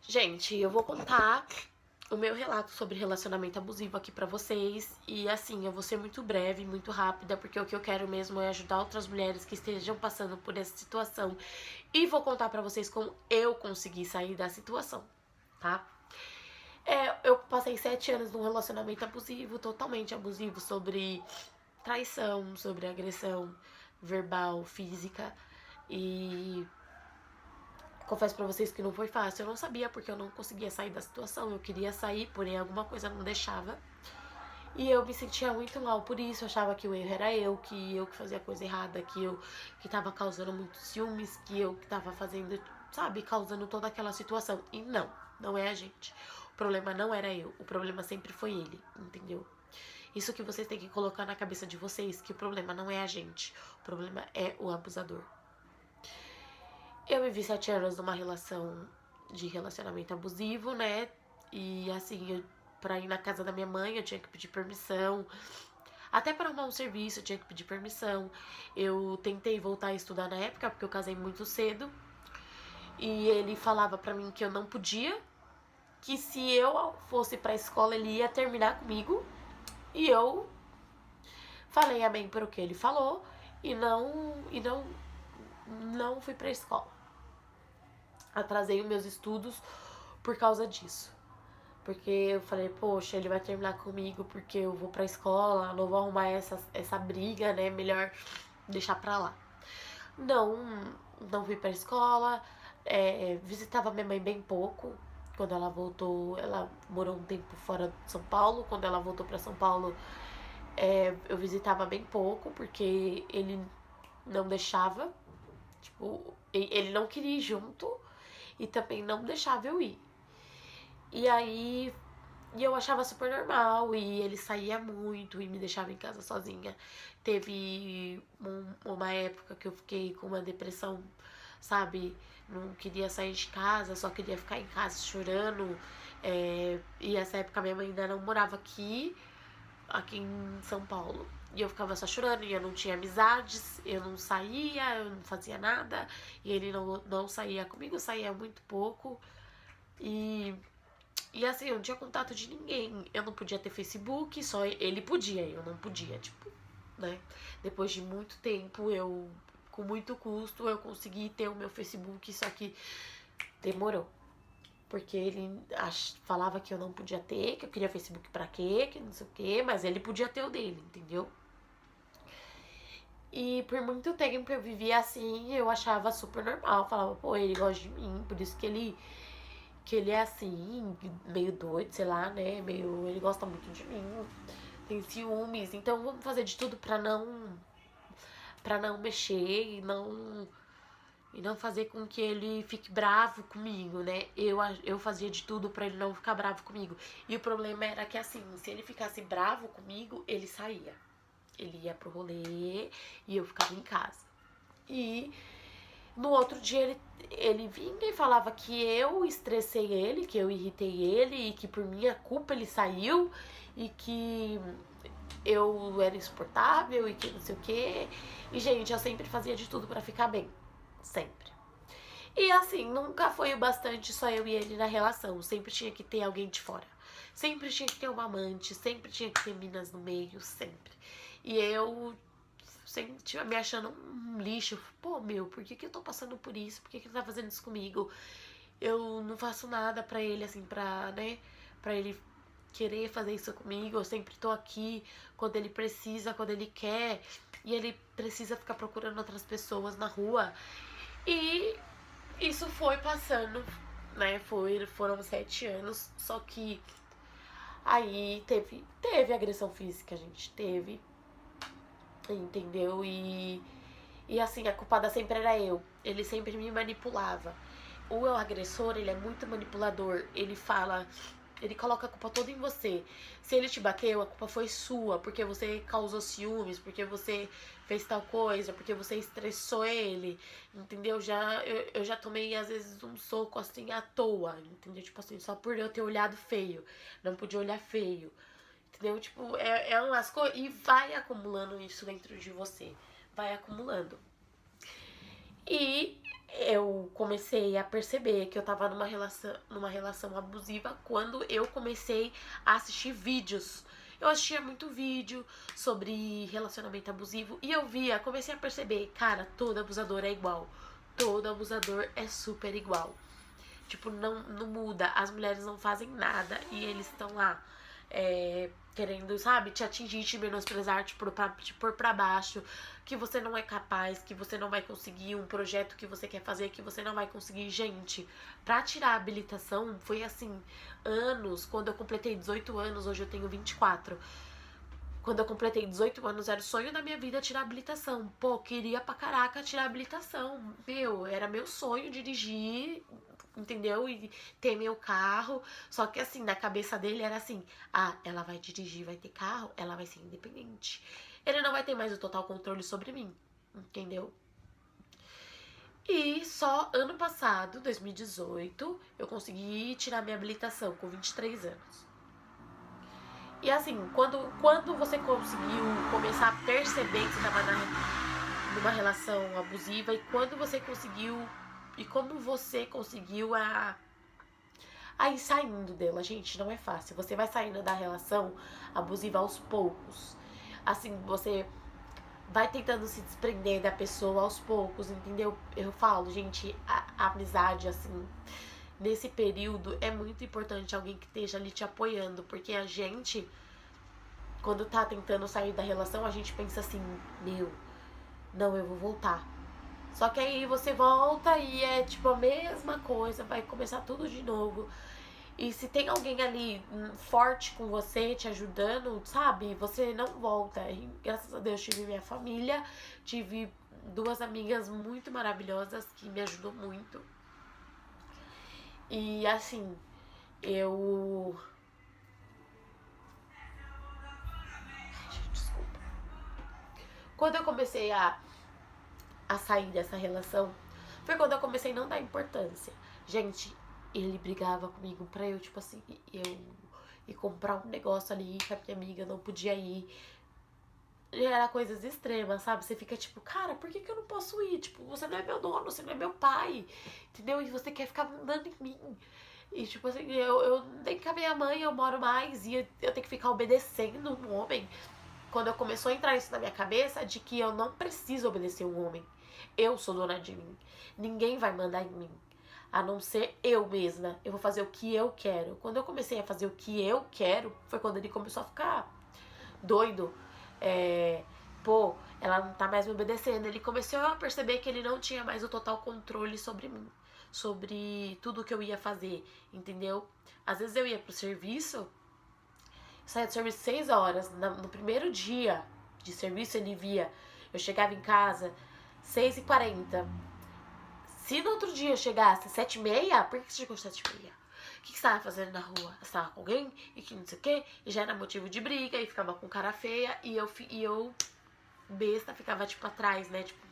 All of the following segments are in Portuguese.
Gente, eu vou contar o meu relato sobre relacionamento abusivo aqui pra vocês. E assim, eu vou ser muito breve, muito rápida, porque o que eu quero mesmo é ajudar outras mulheres que estejam passando por essa situação. E vou contar pra vocês como eu consegui sair da situação, tá? Eu passei 7 anos num relacionamento abusivo, totalmente abusivo, sobre traição, sobre agressão verbal, física. E confesso pra vocês que não foi fácil. Eu não sabia porque eu não conseguia sair da situação. Eu queria sair, porém alguma coisa não deixava. E eu me sentia muito mal por isso. Eu achava que o erro era eu que fazia a coisa errada, que eu que tava causando muitos ciúmes, que tava fazendo, sabe, causando toda aquela situação. E não, não é a gente. O problema não era eu, o problema sempre foi ele, entendeu? Isso que vocês têm que colocar na cabeça de vocês, que o problema não é a gente, o problema é o abusador. Eu vivi 7 anos numa relação de relacionamento abusivo, né? E assim, pra ir na casa da minha mãe, eu tinha que pedir permissão. Até para arrumar um serviço, eu tinha que pedir permissão. Eu tentei voltar a estudar na época, porque eu casei muito cedo. E ele falava pra mim que eu não podia, que se eu fosse pra escola ele ia terminar comigo. E eu falei amém para o que ele falou e não fui pra escola. Atrasei os meus estudos por causa disso. Porque eu falei, poxa, ele vai terminar comigo porque eu vou pra escola, não vou arrumar essa briga, né? Melhor deixar pra lá. Não fui pra escola, visitava minha mãe bem pouco. Quando ela voltou, ela morou um tempo fora de São Paulo. Quando ela voltou pra São Paulo, eu visitava bem pouco, porque ele não deixava. Tipo, ele não queria ir junto e também não deixava eu ir. E aí eu achava super normal e ele saía muito e me deixava em casa sozinha. Teve uma época que eu fiquei com uma depressão, sabe? Não queria sair de casa, só queria ficar em casa chorando. E essa época minha mãe ainda não morava aqui em São Paulo. E eu ficava só chorando, e eu não tinha amizades, eu não saía, eu não fazia nada. E ele não saía comigo, eu saía muito pouco. E assim, eu não tinha contato de ninguém. Eu não podia ter Facebook, só ele podia, eu não podia, tipo, né? Depois de muito tempo, com muito custo, eu consegui ter o meu Facebook, só que demorou. Porque ele falava que eu não podia ter, que eu queria Facebook pra quê, que não sei o quê, mas ele podia ter o dele, entendeu? E por muito tempo eu vivia assim, eu achava super normal. Eu falava, pô, ele gosta de mim, por isso que ele é assim, meio doido, sei lá, né? Ele gosta muito de mim, tem ciúmes, então vamos fazer de tudo pra não mexer e não fazer com que ele fique bravo comigo, né? Eu fazia de tudo pra ele não ficar bravo comigo. E o problema era que assim, se ele ficasse bravo comigo, ele saía. Ele ia pro rolê e eu ficava em casa. E no outro dia ele vinha e falava que eu estressei ele, que eu irritei ele e que por minha culpa ele saiu e que eu era insuportável e que não sei o quê. E, gente, eu sempre fazia de tudo pra ficar bem. Sempre. E assim, nunca foi o bastante só eu e ele na relação. Sempre tinha que ter alguém de fora. Sempre tinha que ter uma amante, sempre tinha que ter minas no meio, sempre. E eu sempre tinha me achando um lixo. Pô, meu, por que eu tô passando por isso? Por que ele tá fazendo isso comigo? Eu não faço nada pra ele, assim, né? Pra ele querer fazer isso comigo. Eu sempre tô aqui quando ele precisa, quando ele quer. E ele precisa ficar procurando outras pessoas na rua. E isso foi passando, né? Foram 7 anos. Só que aí teve agressão física, a gente teve. Entendeu? E assim, a culpada sempre era eu. Ele sempre me manipulava. O agressor, ele é muito manipulador. Ele coloca a culpa toda em você. Se ele te bateu, a culpa foi sua, porque você causou ciúmes, porque você fez tal coisa, porque você estressou ele, entendeu? Eu já tomei, às vezes, um soco assim à toa, entendeu? Tipo assim, só por eu ter olhado feio. Não podia olhar feio. Entendeu? Tipo, é umas coisas. E vai acumulando isso dentro de você. Vai acumulando. E eu comecei a perceber que eu tava numa relação abusiva quando eu comecei a assistir vídeos. Eu assistia muito vídeo sobre relacionamento abusivo e eu via, comecei a perceber, cara, todo abusador é igual. Todo abusador é super igual. Tipo, não muda, as mulheres não fazem nada e eles estão lá querendo, sabe, te atingir, te menosprezar, te pôr pra baixo, que você não é capaz, que você não vai conseguir um projeto que você quer fazer, que você não vai conseguir. Gente, pra tirar a habilitação foi assim, anos. Quando eu completei 18 anos, hoje eu tenho 24. Quando eu completei 18 anos, era o sonho da minha vida tirar a habilitação. Pô, queria pra caraca tirar a habilitação. Era meu sonho dirigir, entendeu? E ter meu carro. Só que assim, na cabeça dele era assim: ah, ela vai dirigir, vai ter carro, ela vai ser independente. Ele não vai ter mais o total controle sobre mim, entendeu? E só ano passado, 2018, eu consegui tirar minha habilitação com 23 anos. E assim, quando você conseguiu começar a perceber que você estava numa relação abusiva e quando você conseguiu e como você conseguiu a ir saindo dela, gente, não é fácil. Você vai saindo da relação abusiva aos poucos. Assim, você vai tentando se desprender da pessoa aos poucos, entendeu? Eu falo, gente, a amizade, assim, nesse período é muito importante alguém que esteja ali te apoiando, porque a gente, quando tá tentando sair da relação, a gente pensa assim, não, eu vou voltar. Só que aí você volta e é tipo a mesma coisa, vai começar tudo de novo. E se tem alguém ali forte com você, te ajudando, sabe? Você não volta. E, graças a Deus tive minha família, tive 2 amigas muito maravilhosas que me ajudou muito. E assim, eu... Desculpa. Quando eu comecei a sair dessa relação, foi quando eu comecei a não dar importância. Gente, ele brigava comigo pra eu, tipo assim, eu ir comprar um negócio ali que a minha amiga não podia ir. E era coisas extremas, sabe? Você fica tipo, cara, por que eu não posso ir? Tipo, você não é meu dono, você não é meu pai, entendeu? E você quer ficar mandando em mim. E tipo assim, eu nem com a minha mãe eu moro mais e eu tenho que ficar obedecendo um homem. Quando eu começou a entrar isso na minha cabeça de que eu não preciso obedecer um homem. Eu sou dona de mim. Ninguém vai mandar em mim. A não ser eu mesma. Eu vou fazer o que eu quero. Quando eu comecei a fazer o que eu quero, foi quando ele começou a ficar doido. Pô, ela não tá mais me obedecendo. Ele começou a perceber que ele não tinha mais o total controle sobre mim. Sobre tudo que eu ia fazer, entendeu? Às vezes eu ia pro serviço, saía do serviço 6 horas. No primeiro dia de serviço ele via. Eu chegava em casa 6h40. Se no outro dia eu chegasse 7h30, por que você chegou 7h30? O que você estava fazendo na rua? Você estava com alguém? E que não sei o quê? E já era motivo de briga, e ficava com cara feia. E eu besta, ficava tipo atrás, né? Tipo,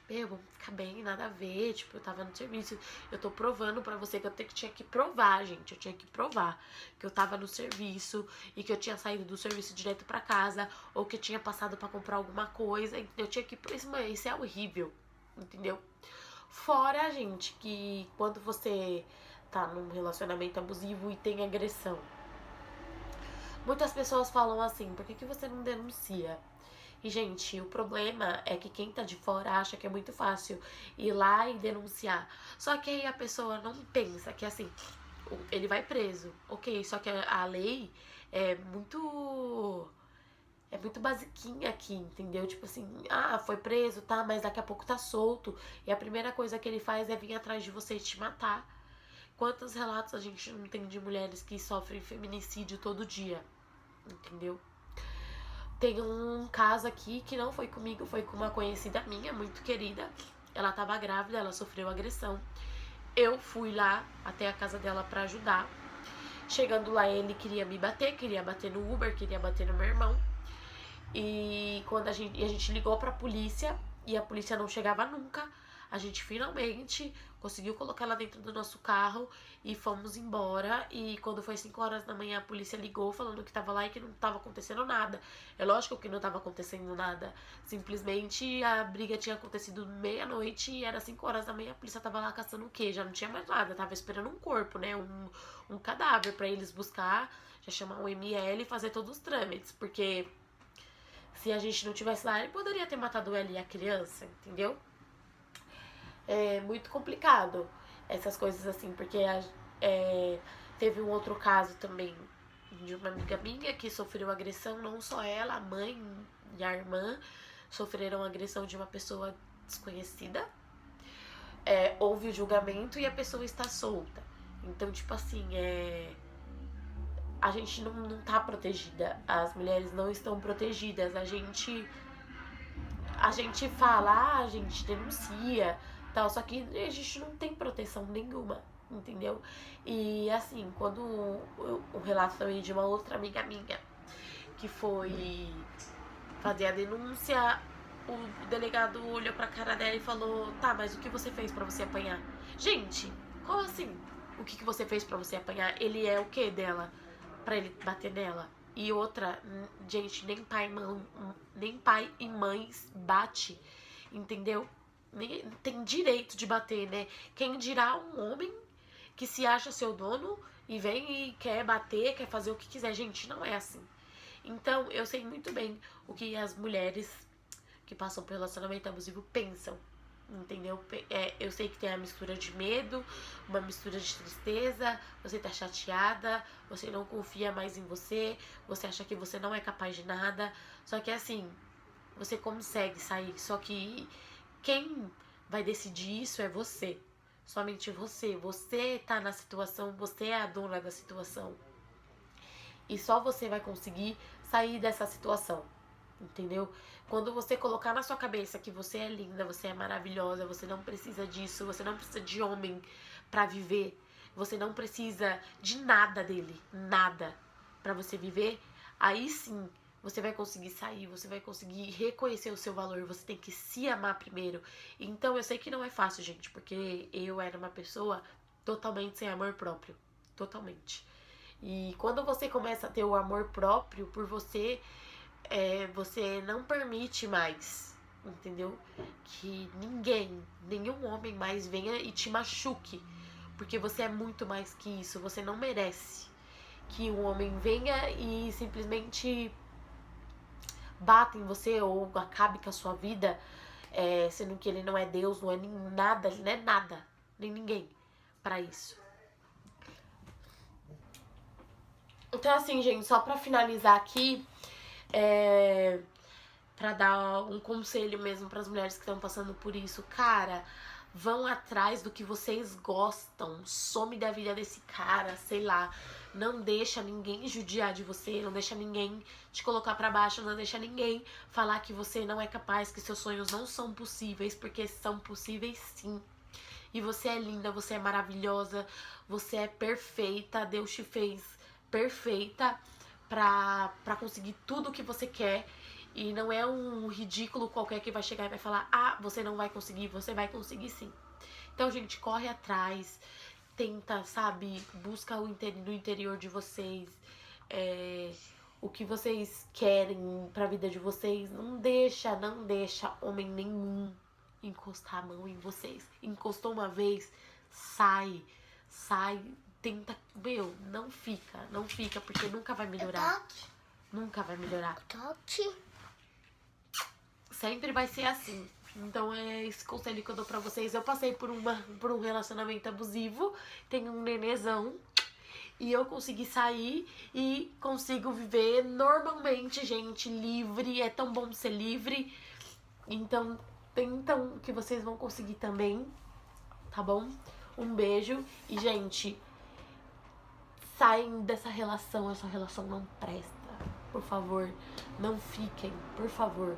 vamos ficar bem, nada a ver. Tipo, eu tava no serviço. Eu tô provando pra você que eu tinha que provar, gente. Eu tinha que provar que eu tava no serviço e que eu tinha saído do serviço direto pra casa, ou que eu tinha passado pra comprar alguma coisa. Eu tinha que... Isso é horrível, entendeu? Fora, gente, que quando você tá num relacionamento abusivo e tem agressão, muitas pessoas falam assim, por que você não denuncia? E, gente, o problema é que quem tá de fora acha que é muito fácil ir lá e denunciar. Só que aí a pessoa não pensa que, assim, ele vai preso, ok, só que a lei é muito basiquinha aqui, entendeu? Tipo assim, foi preso, tá, mas daqui a pouco tá solto. E a primeira coisa que ele faz é vir atrás de você e te matar. Quantos relatos a gente não tem de mulheres que sofrem feminicídio todo dia, entendeu? Tem um caso aqui que não foi comigo, foi com uma conhecida minha, muito querida. Ela tava grávida, ela sofreu agressão. Eu fui lá até a casa dela pra ajudar. Chegando lá, ele queria me bater, queria bater no Uber, queria bater no meu irmão. E quando a gente ligou pra polícia e a polícia não chegava nunca, A gente finalmente conseguiu colocar ela dentro do nosso carro e fomos embora. E quando foi 5 horas da manhã, a polícia ligou falando que tava lá e que não tava acontecendo nada. É lógico que não tava acontecendo nada. Simplesmente a briga tinha acontecido meia-noite e era 5 horas da manhã, a polícia tava lá caçando o quê? Já não tinha mais nada, tava esperando um corpo, né? Um cadáver pra eles buscar, já chamar o ML e fazer todos os trâmites. Porque se a gente não tivesse lá, ele poderia ter matado ela e a criança, entendeu? É muito complicado essas coisas assim, porque teve um outro caso também de uma amiga minha que sofreu agressão, não só ela, a mãe e a irmã sofreram agressão de uma pessoa desconhecida. Houve o julgamento e a pessoa está solta. Então, tipo assim, a gente não tá protegida, as mulheres não estão protegidas, a gente fala, a gente denuncia, tal, só que a gente não tem proteção nenhuma, entendeu? E assim, quando o relato também de uma outra amiga minha que foi fazer a denúncia, o delegado olhou pra cara dela e falou: tá, mas o que você fez pra você apanhar? Gente, como assim? O que você fez pra você apanhar? Ele é o que dela? Pra ele bater nela? E outra, gente, nem pai e mães bate, entendeu? Nem, tem direito de bater, né? Quem dirá um homem que se acha seu dono e vem e quer bater, quer fazer o que quiser. Gente, não é assim. Então, eu sei muito bem o que as mulheres que passam por relacionamento abusivo pensam, entendeu? Eu sei que tem a mistura de medo, uma mistura de tristeza, você tá chateada, você não confia mais em você, você acha que você não é capaz de nada, só que assim, você consegue sair, só que quem vai decidir isso é você, somente você tá na situação, você é a dona da situação, e só você vai conseguir sair dessa situação. Entendeu? Quando você colocar na sua cabeça que você é linda, você é maravilhosa, você não precisa disso, você não precisa de homem pra viver, você não precisa de nada dele, nada pra você viver, aí sim você vai conseguir sair, você vai conseguir reconhecer o seu valor, você tem que se amar primeiro. Então eu sei que não é fácil, gente, porque eu era uma pessoa totalmente sem amor próprio, totalmente. E quando você começa a ter o amor próprio por você, você não permite mais, entendeu? Que nenhum homem mais venha e te machuque, porque você é muito mais que isso, você não merece que um homem venha e simplesmente bata em você ou acabe com a sua vida, sendo que ele não é Deus, não é nem nada, ele não é nada, nem ninguém pra isso. Então assim, gente, só pra finalizar aqui, pra dar um conselho mesmo pras mulheres que estão passando por isso. Cara, vão atrás do que vocês gostam, some da vida desse cara, sei lá. Não deixa ninguém judiar de você, não deixa ninguém te colocar pra baixo, não deixa ninguém falar que você não é capaz, que seus sonhos não são possíveis, porque são possíveis sim. E você é linda, você é maravilhosa, você é perfeita, Deus te fez perfeita pra conseguir tudo o que você quer. E não é um ridículo qualquer que vai chegar e vai falar: ah, você não vai conseguir, você vai conseguir sim. Então, gente, corre atrás, tenta, sabe, busca no interior de vocês, o que vocês querem pra vida de vocês. Não deixa homem nenhum encostar a mão em vocês. Encostou uma vez, sai, tenta, não fica, porque nunca vai melhorar. Nunca vai melhorar. Sempre vai ser assim. Então é esse conselho que eu dou pra vocês. Eu passei por um relacionamento abusivo, tenho um nenezão, e eu consegui sair e consigo viver normalmente, gente, livre. É tão bom ser livre. Então tentam que vocês vão conseguir também, tá bom? Um beijo e, gente, saem dessa relação, essa relação não presta. Por favor, não fiquem, por favor.